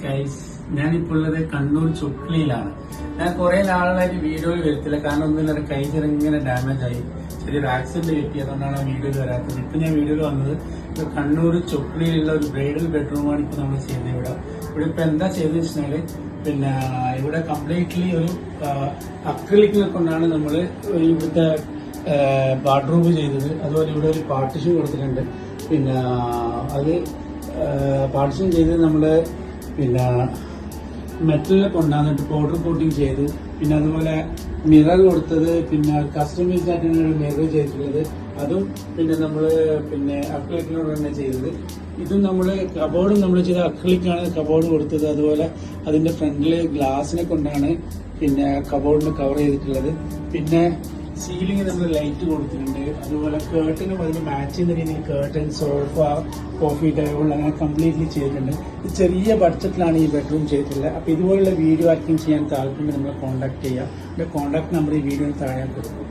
Guys, ഞാനിപ്പോൾ ഉള്ളത് കണ്ണൂർ ചുക്ലിയിലാണ്. ഞാൻ കുറെ നാളായിട്ട് വീഡിയോയിൽ വരത്തില്ല, കാരണം ഒന്നും കൈ ചെറുങ്ങനെ ഡാമേജ് ആയി, ചെറിയൊരു ആക്സിഡന്റ് പറ്റിയതുകൊണ്ടാണ് ആ വീഡിയോയിൽ വരാത്തത്. ഇപ്പൊ ഞാൻ വീഡിയോയിൽ വന്നത് കണ്ണൂർ ചുക്ലിയിലുള്ള ഒരു ബ്രൈഡൽ ബെഡ്റൂമാണ് ഇപ്പൊ നമ്മൾ ചെയ്യുന്നത്. ഇവിടെ ഇപ്പൊ എന്താ ചെയ്തെന്ന് വെച്ചിട്ടുണ്ടെങ്കിൽ, പിന്നെ ഇവിടെ കംപ്ലീറ്റ്ലി ഒരു അക്രിലിക്കിനെ കൊണ്ടാണ് നമ്മൾ ഇവിടുത്തെ ബാത്റൂം ചെയ്തത്. അതുപോലെ ഇവിടെ ഒരു പാർട്ടിഷൻ കൊടുത്തിട്ടുണ്ട്. പിന്നെ അത് പാർട്ടിഷൻ ചെയ്ത് നമ്മൾ പിന്നെ മെറ്റലിൽ കൊണ്ടുവന്നിട്ട് പൗഡർ കോട്ടിങ് ചെയ്തു. പിന്നെ അതുപോലെ മിറർ കൊടുത്തത്, പിന്നെ കസ്റ്റമൈസ് ആയിട്ടാണ് മിറർ ചെയ്തിട്ടുള്ളത്. അതും പിന്നെ നമ്മൾ പിന്നെ അക്രിലിക്കിനോട് തന്നെ ചെയ്തത്. ഇതും നമ്മൾ കബോർഡും നമ്മൾ ചെയ്ത അക്രിലിക്കാണ് കബോർഡ് കൊടുത്തത്. അതുപോലെ അതിന്റെ ഫ്രണ്ടില് ഗ്ലാസിനെ കൊണ്ടാണ് പിന്നെ കബോർഡിന് കവർ ചെയ്തിട്ടുള്ളത്. പിന്നെ സീലിംഗ് നമ്മൾ ലൈറ്റ് കൊടുത്തിട്ടുണ്ട്. അതുപോലെ കേർട്ടനും അതിന് മാച്ച് ചെയ്യുന്ന രീതിയിൽ കേർട്ടൻ, സോഫ, കോഫി ടേബിൾ അങ്ങനെ കംപ്ലീറ്റ്ലി ചെയ്തിട്ടുണ്ട്. ഇത് ചെറിയ ബഡ്ജറ്റിലാണ് ഈ ബെഡ്റൂം ചെയ്തിട്ടുള്ളത്. അപ്പോൾ ഇതുപോലുള്ള വീഡിയോ ആർക്കും ചെയ്യാൻ താല്പര്യം നമ്മളെ കോൺടാക്ട് ചെയ്യുക. എൻ്റെ കോൺടാക്ട് നമ്പർ ഈ വീഡിയോയിൽ താഴെ കൊടുക്കും.